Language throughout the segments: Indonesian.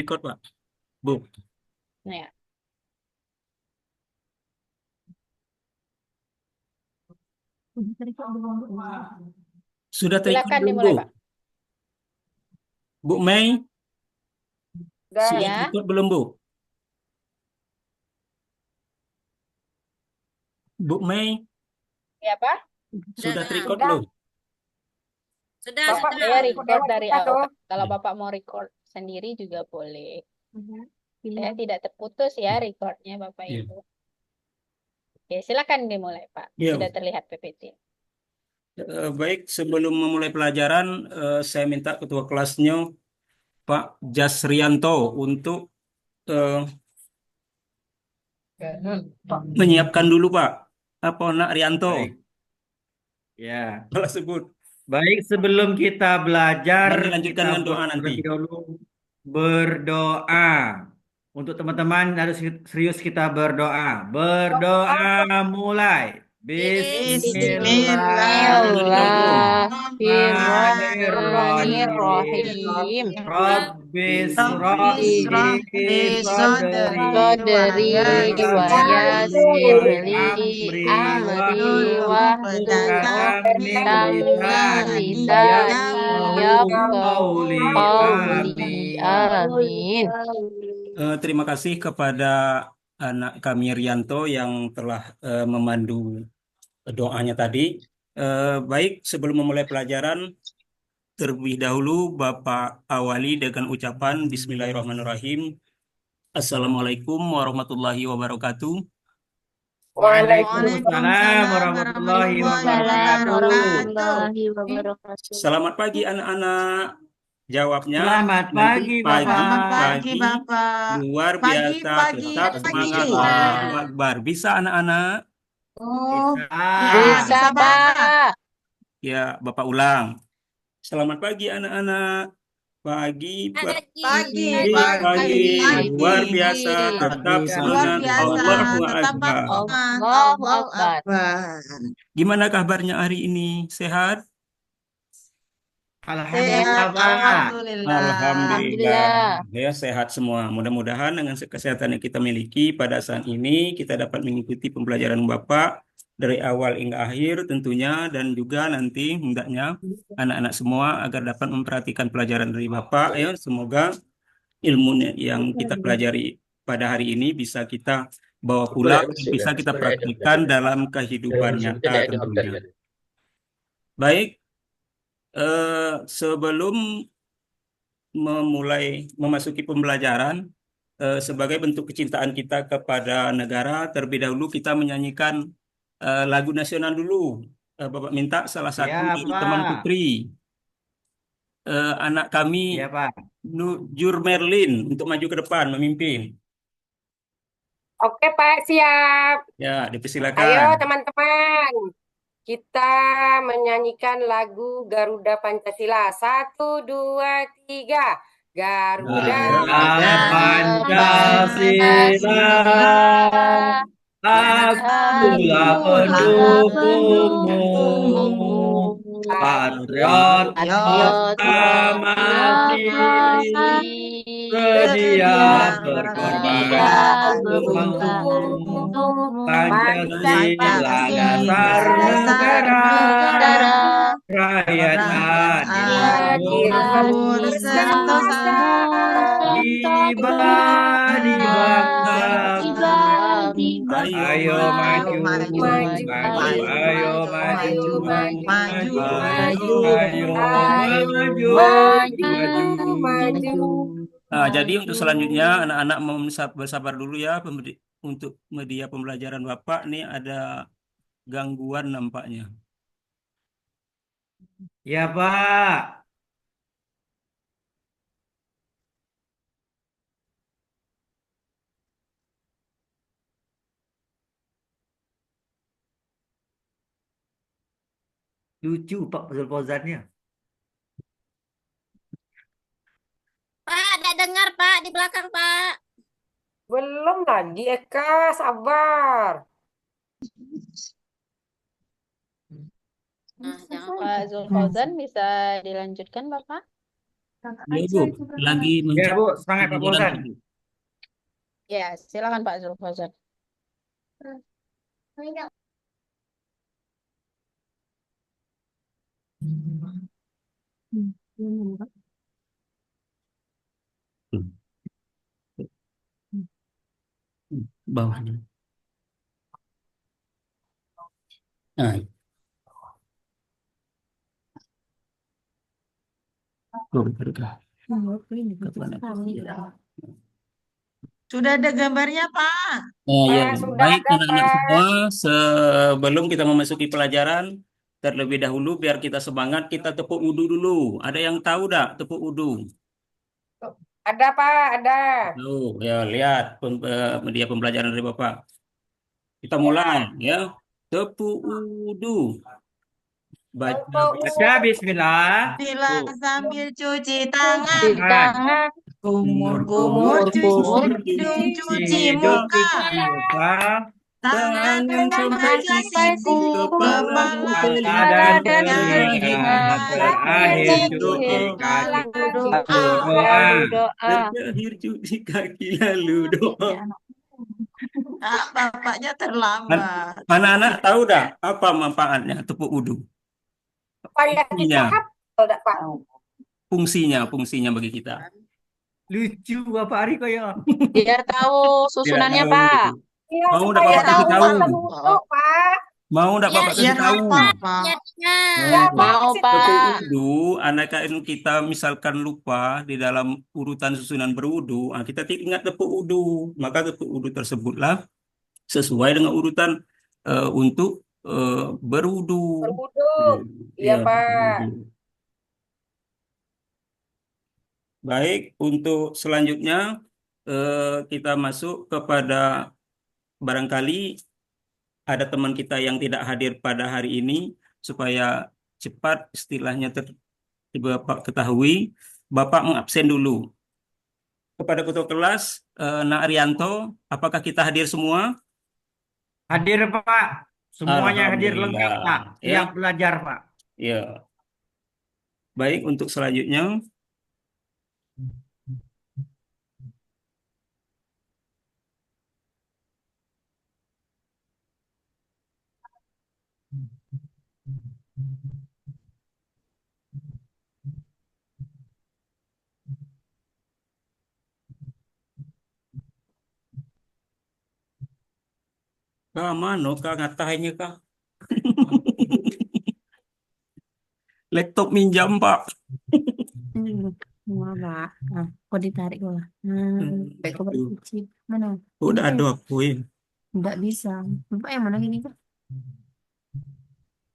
record, Pak. Bu, Ya. sudah terikut Silakan belum, Bu? dimulai, Pak. Bu Mei, Udah. sudah Ya, terikut belum, Bu? Bu Mei, ya Pak. sudah terikut Udah. belum? Sudah, Bapak sudah. Saya ikut record lewat dari kita awal, tuh. Pak. Kalau Ya. Bapak mau record sendiri juga boleh. Saya tidak terputus ya recordnya Bapak Iya. Ibu. Oke, silakan dimulai, Pak. Iya. Sudah terlihat PPT. Baik, sebelum memulai pelajaran, saya minta ketua kelasnya Pak Jasrianto untuk eh, menyiapkan dulu, Pak. Apa nak Rianto? Baik, ya. Salah sebut. Baik, sebelum kita belajar, Dan dilanjutkan kita dengan doa nanti. terlebih dahulu berdoa. Untuk teman-teman harus serius kita berdoa. Berdoa mulai. Bismillahirrahmanirrahim. Rabbis Rabbi sadri Qadri wa yassirli amri wahlul lisani yafqahu qawli. Amin. Terima kasih kepada anak kami Rianto yang telah memandu doanya tadi. Baik, sebelum memulai pelajaran, terlebih dahulu Bapak awali dengan ucapan Bismillahirrahmanirrahim. Assalamualaikum warahmatullahi wabarakatuh. Waalaikumsalam warahmatullahi wabarakatuh. Selamat pagi anak-anak. Jawabnya Selamat nanti pagi, Bapak. pagi, luar biasa, tetap semangat, Allahu Akbar. Bisa anak-anak? Bisa, Pak. Ya, Bapak ulang. Selamat pagi anak-anak. Pagi, Pagi. luar biasa, tetap semangat, Allahu Akbar. Allahu Akbar. Gimana kabarnya hari ini? Sehat? Alhamdulillah, Pak. Alhamdulillah. Ya, sehat semua. Mudah-mudahan dengan kesehatan yang kita miliki pada saat ini, kita dapat mengikuti pembelajaran Bapak dari awal hingga akhir tentunya, dan juga nanti hendaknya anak-anak semua agar dapat memperhatikan pelajaran dari Bapak. Ya, semoga ilmu yang kita pelajari pada hari ini bisa kita bawa pulang, bisa kita praktikkan dalam kehidupan nyata tentunya. Baik, sebelum memasuki pembelajaran, sebagai bentuk kecintaan kita kepada negara, terlebih dahulu kita menyanyikan lagu nasional dulu. Bapak minta salah satu Ya, dari teman Pak. Putri, anak kami Ya, Pak. Jur Merlin, untuk maju ke depan memimpin. Oke, Pak, siap. Ya, Ayo, dipersilakan. teman-teman. Kita menyanyikan lagu Garuda Pancasila. 1, 2, 3. Garuda Pancasila, akulah pendukungmu, patriot pertama sedia berkorban untukmu. Pancasila dasar negara, rakyat adil bersentosa, di bangsa. Ayo maju, ayo maju, maju. Nah, jadi untuk selanjutnya anak-anak bersabar dulu ya, untuk media pembelajaran Bapak nih ada gangguan nampaknya. Ya, Pak. Lucu Pak puzzle-puzzle-nya. Pak, tidak dengar Pak di belakang Pak. Belum lagi, Eka. Sabar. Nah, jangan Pak Zulfauzan bisa dilanjutkan, Bapak? Ya, Bu, lagi Ya, mencari Bu. Semangat Pak pembelajaran, Fauzan. Bu. Ya, silakan Pak Zulfazar. Bawahnya. Nah, Sudah ada gambarnya, Pak. oh ya, Sudah baik ada, anak-anak Pak. semua, sebelum kita memasuki pelajaran, terlebih dahulu biar kita semangat, kita tepuk wudhu dulu. Ada yang tahu dak tepuk wudhu? Ada, Pak, ada. Tuh, ya lihat media pembelajaran dari Bapak. Kita mulai ya. Tepuk wudhu. Baca Baca bismillah. Bila Tuh. sambil cuci tangan, Tangan. kumur-kumur Kumur-kumur cuci hidung, cuci Hidung, muka, cuci muka. tangan sampai sampai siku, siku, kepala kepala Dan dan telinga. terakhir Terakhir cuci kaki. doa. Doa. terakhir cuci kaki lalu doa. Ah, bapaknya terlambat. Anak-anak tahu dah apa manfaatnya tepuk wudhu? Supaya kita Fungsinya, hafal, dak, Pak. fungsinya bagi kita. Lucu Bapak Ari ya. Biar tahu susunannya, Tidak tahu. Pak. Iya, Mau supaya Bapak kasih tahu? hafal wudhu, Pak. Mau Bapak Biar kasih tahu? hafal, Pak. Niatnya. Mau, Tepuk Pak. wudhu, anak-anak kita misalkan lupa di dalam urutan susunan berwudhu, kita ingat tepuk wudhu. Maka tepuk wudhu tersebutlah sesuai dengan urutan untuk berwudhu. Berwudhu. Iya, Ya, Pak. berwudhu. Baik, untuk selanjutnya kita masuk kepada barangkali ada teman kita yang tidak hadir pada hari ini supaya cepat istilahnya Bapak ketahui, Bapak mengabsen dulu. Kepada ketua kelas, Nak Arianto, apakah kita hadir semua? Hadir Pak. Semuanya hadir lengkap Pak. Alhamdulillah. Ya, Siap belajar Pak. ya. Baik, untuk selanjutnya. Mana kah ngatahnya kah? Laptop minjam, Pak. Pak. Nah, kok ditarik gua? Coba kunci. Mana? Udah Ini ada aku ya. Nggak bisa. Bapak yang mana gini Pak?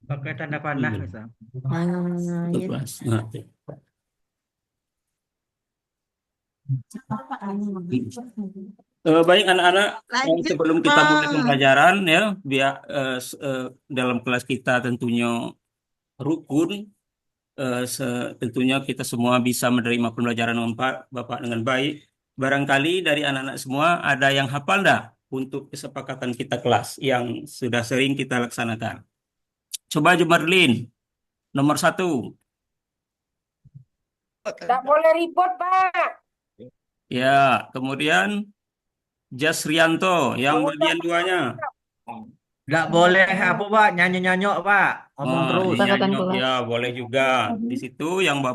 Pakai tanda panah Iya. misal. Ya. Kelas. Nah, baik anak-anak, Lanjut, sebelum kita mulai Pak. pembelajaran ya, biar dalam kelas kita tentunya rukun, tentunya kita semua bisa menerima pembelajaran Bapak dengan baik. Barangkali dari anak-anak semua ada yang hafal enggak untuk kesepakatan kita kelas yang sudah sering kita laksanakan. Coba Jumarlin, nomor 1. Tidak boleh ribut, Pak. Ya, kemudian Jasrianto yang bagian 2-nya. Nggak boleh apa Pak, nyanyi-nyanyok Pak. Ngomong terus. Kesepakatan kelas. Ya, boleh juga. Di situ yang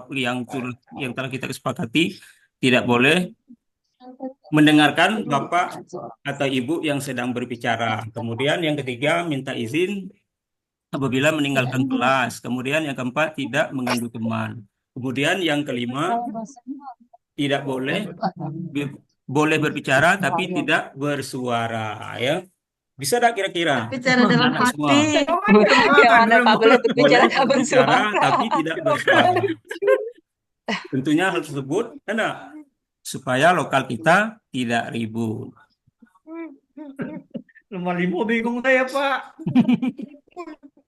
telah kita sepakati tidak boleh mendengarkan Bapak atau Ibu yang sedang berbicara. Kemudian yang ketiga, minta izin apabila meninggalkan kelas. Kemudian yang keempat, tidak mengganggu teman. Kemudian yang kelima, tidak boleh berbicara tapi tidak bersuara, ya. Bisa tak kira-kira? Bicara dalam Anak semua. hati. Gimana Pak boleh berbicara Boleh tak berbicara bersuara? tapi tidak bersuara. Tentunya hal tersebut karena supaya lokal kita tidak ribut. Nomor 5 bingung saya Pak.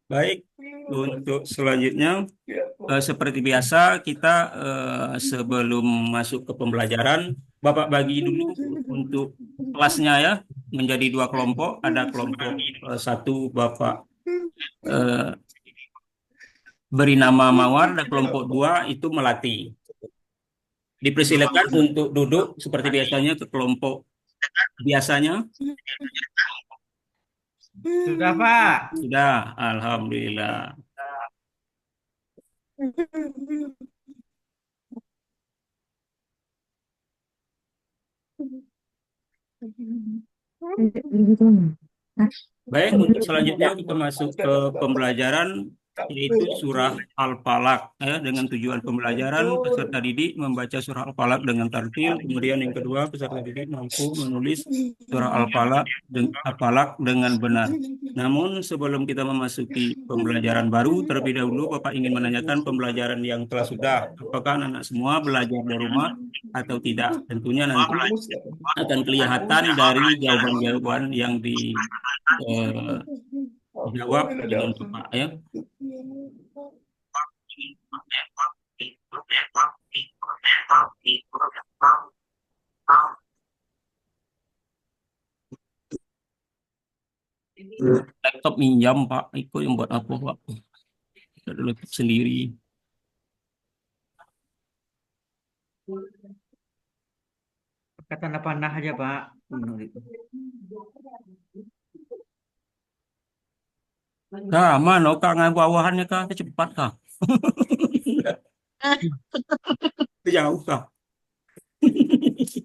Baik, untuk selanjutnya seperti biasa kita sebelum masuk ke pembelajaran, Bapak bagi dulu untuk kelasnya ya menjadi 2 kelompok. Ada kelompok 1 Bapak beri nama Mawar dan kelompok 2 itu Melati. Dipersilakan untuk duduk seperti biasanya ke kelompok biasanya. Sudah, Pak. Sudah, alhamdulillah. Baik, untuk selanjutnya kita masuk ke pembelajaran yaitu surah Al-Falaq ya, dengan tujuan pembelajaran peserta didik membaca surah Al-Falaq dengan tartil. Kemudian yang kedua, peserta didik mampu menulis surah Al-Falaq dengan benar. Namun sebelum kita memasuki pembelajaran baru, terlebih dahulu Bapak ingin menanyakan pembelajaran yang telah sudah. Apakah anak-anak semua belajar di rumah atau tidak? Tentunya nanti akan kelihatan dari jawaban-jawaban yang dijawab dengan Bapak ya. Laptop minjam Pak, ikut yang buat apa Pak? Ada laptop sendiri. Pakai tanda panah aja, Pak. Kak, mana Kak ngan bawahannya Kak, cepat Kak. Jauh Kak.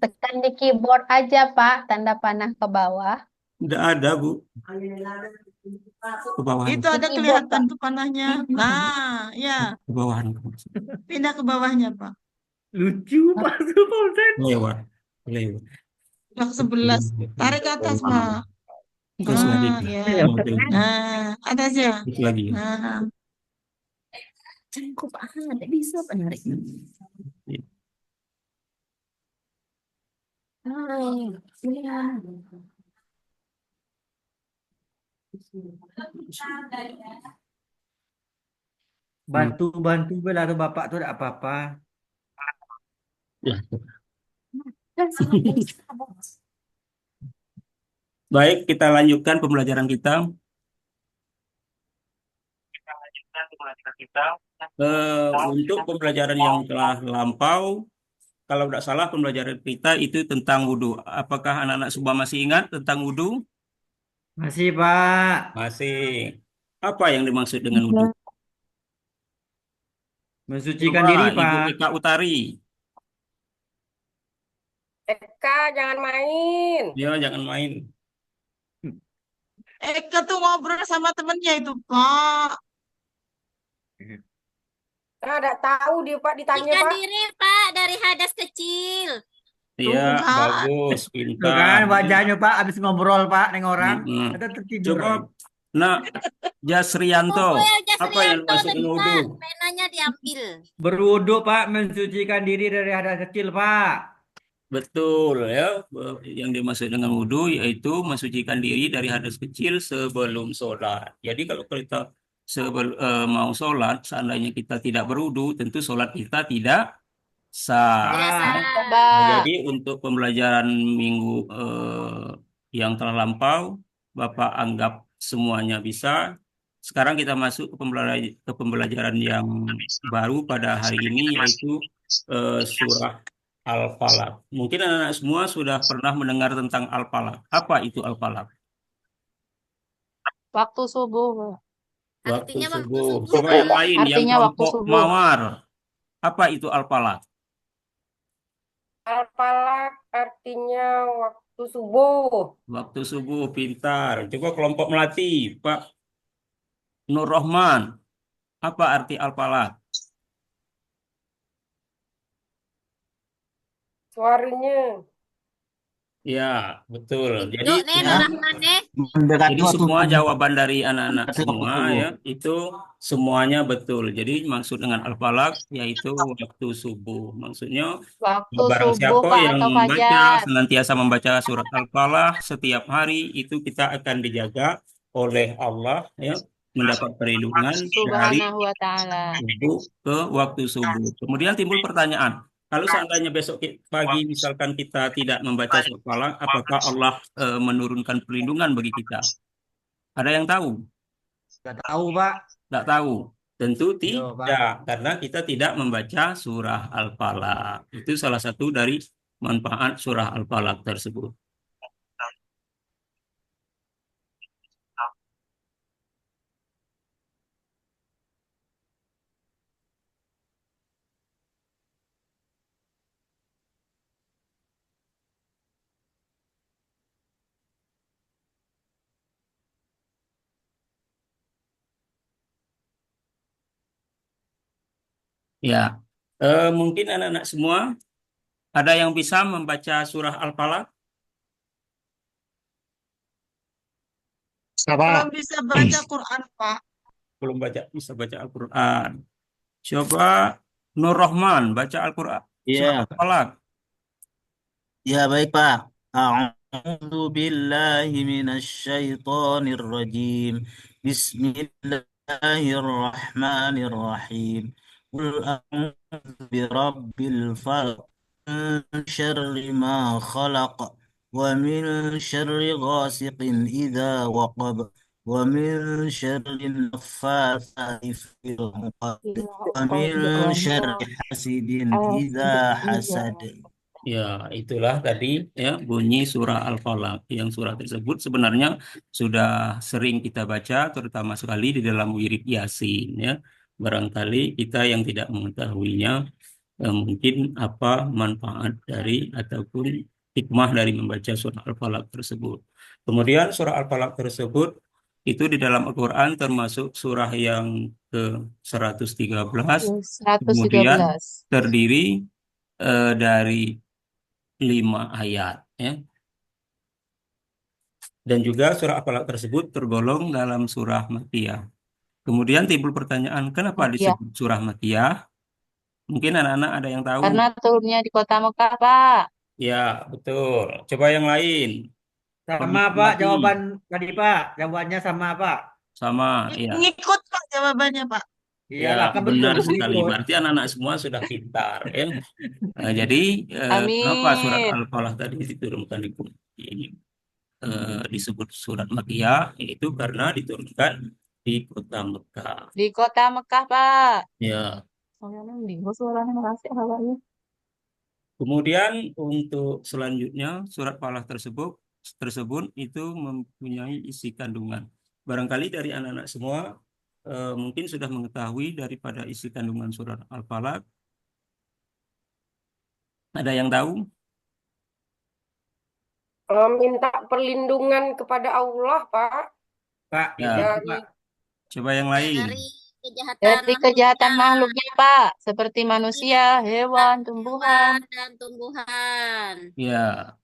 Tekan di keyboard aja, Pak, tanda panah ke bawah. Tidak ada Bu, ke bawahan, Itu ada Keyboard, kelihatan Pak. tuh panahnya. Nah, ya, ke bawahan. pindah ke bawahnya, Pak. Lucu, Pak. Pak. Lewat, lewat. Yang sebelah. Tarik ke atas, Pak. Terus lagi, Ah, ya. Nah, atas ya. terus lagi. Nah, Cangkup ada bisa penariknya. Bantu-bantu bela tuh Bapak tuh tidak apa-apa. Ya. Baik, kita lanjutkan pembelajaran kita. Untuk pembelajaran yang telah lampau, kalau tidak salah pembelajaran kita itu tentang wudhu. Apakah anak-anak semua masih ingat tentang wudhu? Masih, Pak. Masih. Apa yang dimaksud dengan wudhu? Mensucikan Coba, diri, Ibu Pak. Eka Utari. Eka, jangan main. Ya, jangan main. Eka tuh ngobrol sama temennya itu, Pak. Nah, tidak tahu dia Pak ditanya Sucikan Pak. diri, Pak, dari hadas kecil. Iya, Kak. bagus, Tuh pintar. kan wajahnya, Pak, habis ngobrol, Pak, neng orang. Mm-mm. Ada tertidur. Coba, nah, Jasrianto, Buku yang apa yang Jasrianto dimaksud tadi, dengan Pak. wudhu? Penanya diambil. Berwudu, Pak, mensucikan diri dari hadas kecil, Pak. Betul ya, yang dimaksud dengan wudhu yaitu mensucikan diri dari hadas kecil sebelum sholat. Jadi kalau kita mau sholat, seandainya kita tidak berwudhu, tentu sholat kita tidak sah. Tidak Ah, sah. Coba. Jadi untuk pembelajaran minggu yang telah lampau, Bapak anggap semuanya bisa. Sekarang kita masuk ke pembelajaran yang baru pada hari ini yaitu surah Al-Falaq. Mungkin anak-anak semua sudah pernah mendengar tentang Al-Falaq. Apa itu Al-Falaq? Waktu subuh. Waktu Artinya waktu subuh. subuh, Coba yang Pak. lain, yang Artinya waktu kelompok subuh. Mawar. Apa itu Al-Falaq? Al-Falaq artinya waktu subuh. Waktu subuh, pintar. Coba kelompok Melati, Pak Nur Rohman. Apa arti Al-Falaq? Suaranya. Ya, betul. Jadi Duduk nih, Nur Rahman nih. mendekati Jadi waktu semua subuh. jawaban dari anak-anak Mendekati waktu semua subuh. ya itu semuanya betul. Jadi maksud dengan Al-Falaq yaitu waktu subuh. Maksudnya Waktu barang subuh, siapa Pak, yang atau membaca fajar. senantiasa membaca surat Al-Falaq setiap hari itu kita akan dijaga oleh Allah ya mendapat perlindungan dari Subhanahu wa ta'ala. subuh ke waktu subuh. Kemudian timbul pertanyaan, kalau seandainya besok pagi misalkan kita tidak membaca surat Falaq, apakah Allah menurunkan perlindungan bagi kita? Ada yang tahu? Nggak tahu, Pak. Tidak tahu. Tentu Yo, Pak. tidak, karena kita tidak membaca surah Al-Falaq. Itu salah satu dari manfaat surah Al-Falaq tersebut. Ya, mungkin anak-anak semua ada yang bisa membaca surah Al-Falaq? Belum bisa baca Quran, Pak. Belum bisa baca Al-Quran. Coba Nur Rahman baca Al-Quran surah Iya, Al-Falaq. ya baik Pak. A'udzu billahi minasyaitonir rajim. Bismillahirrahmanirrahim. Qul a'udzu birabbil falaq. Min syarri ma khalaq. Wa min syarri ghasiqin idza waqab. Wa min syarri naffatsati fil 'uqad. Wa min syarri hasidin idza hasad. Ya, itulah tadi ya bunyi surah Al-Falaq. Yang surah tersebut sebenarnya sudah sering kita baca, terutama sekali di dalam wirid Yasin. Ya, barangkali kita yang tidak mengetahuinya, mungkin apa manfaat dari ataupun hikmah dari membaca surah Al-Falaq tersebut. Kemudian surah Al-Falaq tersebut itu di dalam Al-Quran termasuk surah yang ke-113. Kemudian 113. terdiri dari 5 ayat, ya. Dan juga surah Al-Falaq tersebut tergolong dalam surah Makkiyah. Kemudian timbul pertanyaan, kenapa Iya, disebut surah Makkiyah? Mungkin anak-anak ada yang tahu. karena turunnya di kota Mekah, Pak. Ya, betul. Coba yang lain. Sama Pak, Konfirmasi. jawaban tadi Pak. Jawabannya sama Pak. Sama, ya. Ngikut, Pak, jawabannya, Pak. Iyalah, Ya, kan betul benar Pak, sekali. ngikut. Berarti anak-anak semua sudah pintar, ya. Jadi, kenapa surat Amin. Al-Falaq tadi diturunkan disebut surat Makkiyah? Itu karena diturunkan di kota Mekah. Di kota Mekah, Pak. Ya. Suaranya Kemudian untuk selanjutnya surat Falaq tersebut itu mempunyai isi kandungan. Barangkali dari anak-anak semua mungkin sudah mengetahui daripada isi kandungan surat Al-Falaq. Ada yang tahu? Minta perlindungan kepada Allah, Pak, Pak, Ya, itu dari Pak. coba yang Ya, lain. dari kejahatan dari kejahatan manusia, makhluknya, Pak. Seperti manusia, hewan, tumbuhan. hewan, dan tumbuhan. Ya,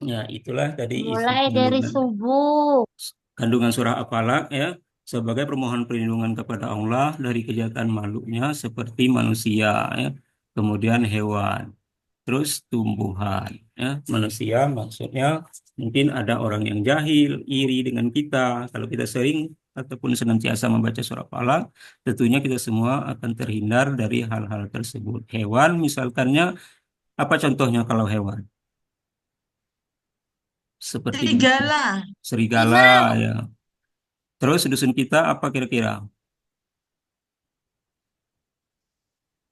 ya itulah tadi isi Mulai dari subuh. kandungan surah Al-Falaq, ya, sebagai permohonan perlindungan kepada Allah dari kejahatan makhluknya seperti manusia, ya, kemudian hewan, terus tumbuhan, ya. Manusia maksudnya mungkin ada orang yang jahil, iri dengan kita. Kalau kita sering ataupun senantiasa membaca surah Al-Falaq, tentunya kita semua akan terhindar dari hal-hal tersebut. Hewan misalkannya, apa contohnya kalau hewan? Seperti Serigala. serigala, ya. Terus dusun kita apa kira-kira?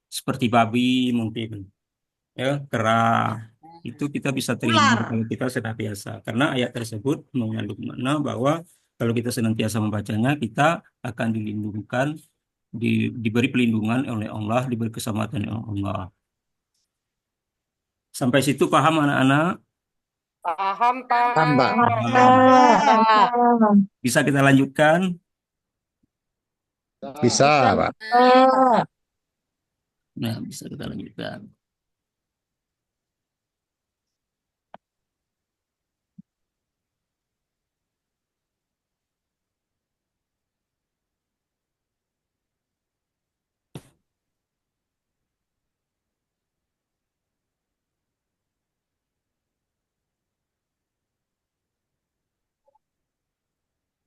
Seperti babi mungkin, ya, kera. Itu kita bisa terhindar Ular. kalau kita senantiasa. Karena ayat tersebut mengandung makna bahwa kalau kita senantiasa membacanya, kita akan dilindungkan, diberi pelindungan oleh Allah, diberi keselamatan oleh Allah. Sampai situ paham anak-anak? paham, Pak. Pak. Bisa kita lanjutkan? Bisa, Pak. Nah, bisa kita lanjutkan.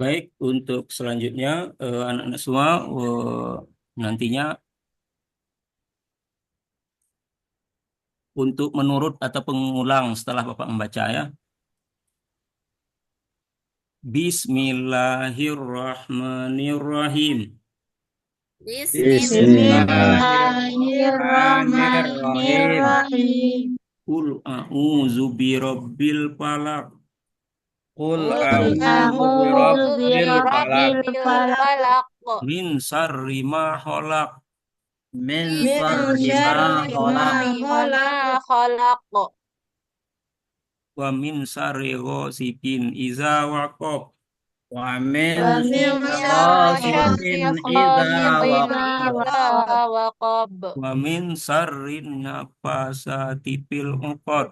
Baik, untuk selanjutnya anak-anak semua nantinya untuk menurut atau pengulang setelah Bapak membaca, ya. Bismillahirrahmanirrahim. Bismillahirrahmanirrahim. Bismillahirrahmanirrahim. Qul a'udzu birabbil falaq. Qul Qul a'udzu a'udzu birabbil falaq. birabbil falaq. falaq. Min syarri ma khalaq. Min Min syarri ma syarri ma khalaq. khalaq. Khalaq. Wa min syarri ghasikin iza waqab. Wa min Wa min syarri syarri ghasikin idza ghasiqin waqab. idza waqab. Wa min syarri nafasati fil 'uqad.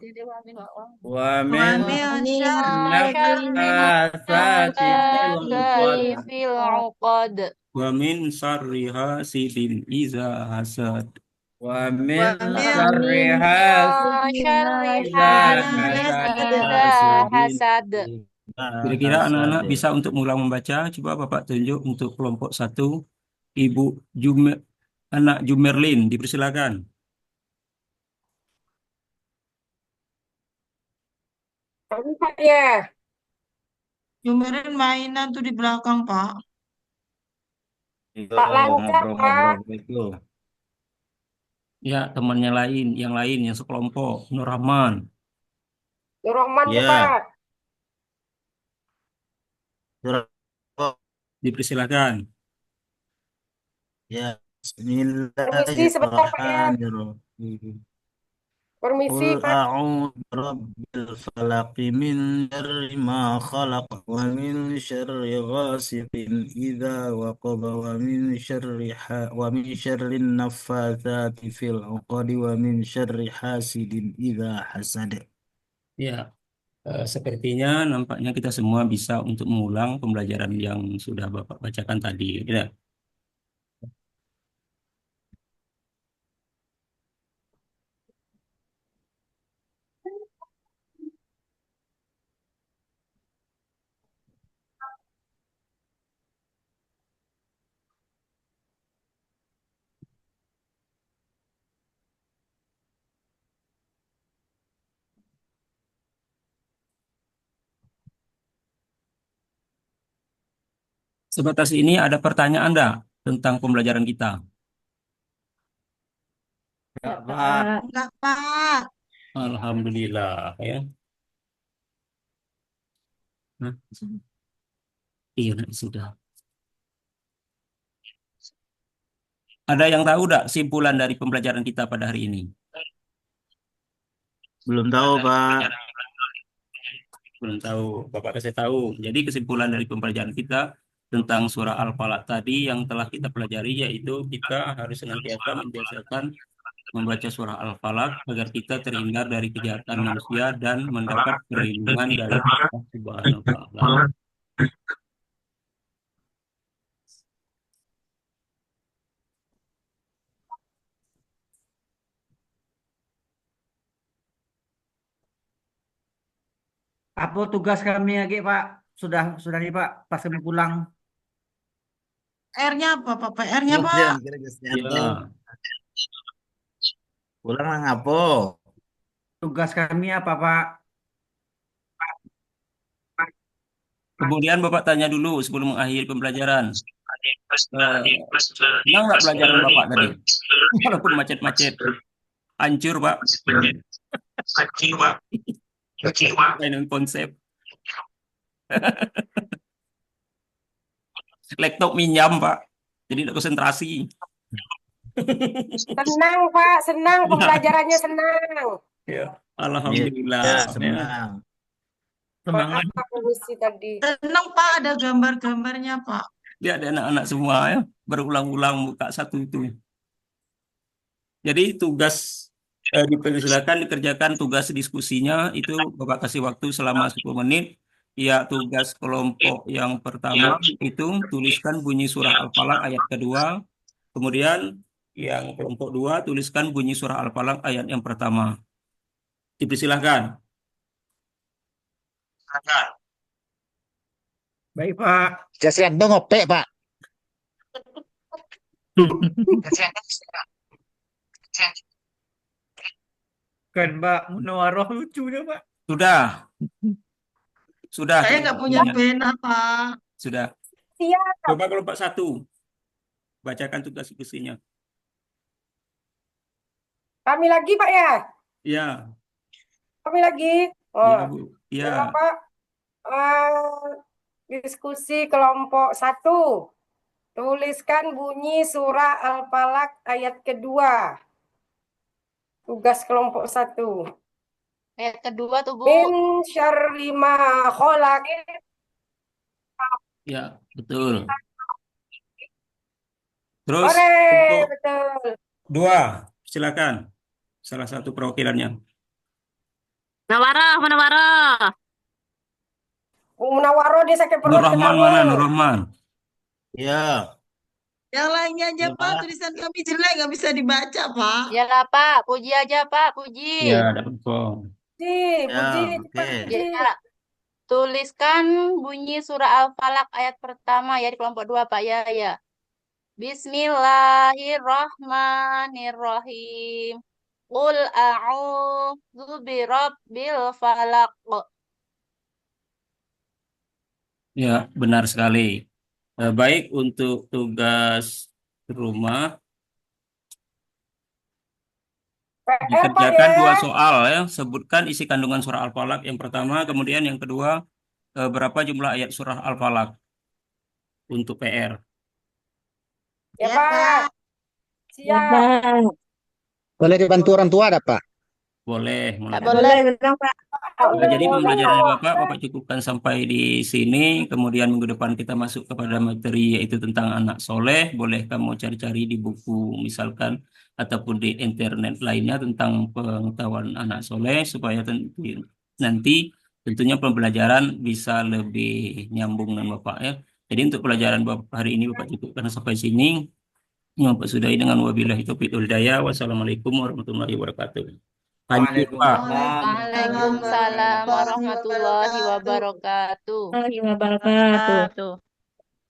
Wa Wa min min syarri nafasati fil 'uqad. fil 'uqad. Wa min syarri hasidin iza hasad. Wa min Wa min syarri syarri idza hasidin hasad. Kira-kira anak-anak bisa untuk mulai membaca. Coba Bapak tunjuk untuk kelompok 1. Ibu anak Jumerlin, dipersilakan. Ini Pak ya. Jumerin mainan tuh di belakang, Pak. Pak lancar, Pak. itu. Ya, temannya lain, yang sekelompok. Nur Rahman. Nur Rahman tuh, Ya. Pak. Surah Dipersilakan. Ya. Permisi sebentar, Pak ya. Bismillahirrahmanirrahim. Permisi, Qul Pak. a'udzu birabbil falaq min syarri ma khalaq wa min syarri ghasiqin idza waqab wa min syarri naffatsati fil 'uqad wa min syarri hasidin idza hasad. Ya, sepertinya nampaknya kita semua bisa untuk mengulang pembelajaran yang sudah Bapak bacakan tadi. Ya. Sebatas ini ada pertanyaan enggak tentang pembelajaran kita? Ya, Pak. Enggak, Pak. Alhamdulillah ya. Nah, iya, nah, sudah. Ada yang tahu enggak simpulan dari pembelajaran kita pada hari ini? Belum tahu, Pak. Belum tahu. Bapak kasih tahu. Jadi kesimpulan dari pembelajaran kita tentang surah Al-Falaq tadi yang telah kita pelajari yaitu kita harus senantiasa membiasakan membaca surah Al-Falaq agar kita terhindar dari kejahatan manusia dan mendapat perlindungan dari Allah Subhanahu wa Ta'ala. Apa tugas kami lagi, Pak? Sudah nih, Pak. Pas kami pulang. R-nya apa, Pak? PR-nya, Pak? Ya, Pulang nang apa? Tugas kami apa, Pak? kemudian Bapak tanya dulu sebelum mengakhiri pembelajaran. Senang nggak pelajaran Bapak tadi? Walaupun macet-macet. Hancur, Pak. Mainin konsep. Laptop minjam, Pak. Jadi tidak konsentrasi. Senang, Pak. Senang. Pembelajarannya senang. Ya, alhamdulillah. Ya, Ya. senang. Semangat. Pak, permisi tadi. Senang, Pak. Ada gambar-gambarnya, Pak. Dia ada anak-anak semua ya, berulang-ulang buka satu itu. Jadi tugas dipersilakan dikerjakan tugas diskusinya itu Bapak kasih waktu selama 10 menit. Ya, tugas kelompok yang pertama itu tuliskan bunyi surah Al-Falaq ayat kedua. Kemudian yang kelompok 2 tuliskan bunyi surah Al-Falaq ayat yang pertama. Dipersilahkan. Baik, Pak. Kasihan dong ngopek, Pak. Kasihan. Kan, Pak. Munawaroh lucunya, Pak. Sudah. Sudah. Saya nggak punya pena, Pak. Sudah. Siap. Coba kelompok 1. bacakan tugas diskusinya. Kami lagi Pak ya? Ya, Kami lagi. ya Oh, Bu. ya Ya, Pak. Diskusi kelompok 1. Tuliskan bunyi surah Al-Falaq ayat kedua. Tugas kelompok 1. Ayat kedua tuh, Bu. Min syarri ma khalaq. ya, betul. Terus Ore, untuk betul. 2, silakan. Salah satu perwakilannya. Nawaroh, Nawaroh. Bu Munawaroh dia sakit Nur perut Rahman kenapa? mana? Nur Rahman. Ya, Yang lainnya aja, Pak. Tulisan kami jelek, nggak bisa dibaca, Pak. Ya lah, Pak. Puji aja, Pak. Puji. Ya, dapat form. Puji, ya, cepat oke. Puji. Ya. Tuliskan bunyi surah Al-Falaq ayat pertama ya di kelompok 2, Pak ya. Ya. Bismillahirrahmanirrahim. Qul a'udzu birabbil falaq. Ya, benar sekali. Baik, untuk tugas rumah PR Pak dikerjakan ya. 2 soal ya. Sebutkan isi kandungan surah Al-Falaq yang pertama, kemudian yang kedua berapa jumlah ayat surah Al-Falaq untuk PR. Ya Ya, Pak. Pak. Siap. Boleh dibantu orang tua ada, Pak? Boleh, Tak mulai. boleh. Jadi pembelajaran Bapak cukupkan sampai di sini. Kemudian minggu depan kita masuk kepada materi yaitu tentang anak soleh. Boleh kamu cari-cari di buku misalkan ataupun di internet lainnya tentang pengetahuan anak soleh supaya nanti tentunya pembelajaran bisa lebih nyambung dengan Bapak ya. Jadi untuk pelajaran Bapak hari ini Bapak cukupkan sampai sini. Bapak sudahi dengan wabillahi taufiq wal hidayah. Wassalamualaikum warahmatullahi wabarakatuh. Lanjut Pak. Waalaikumsalam warahmatullahi wabarakatuh. Warahmatullahi wabarakatuh. Tuh.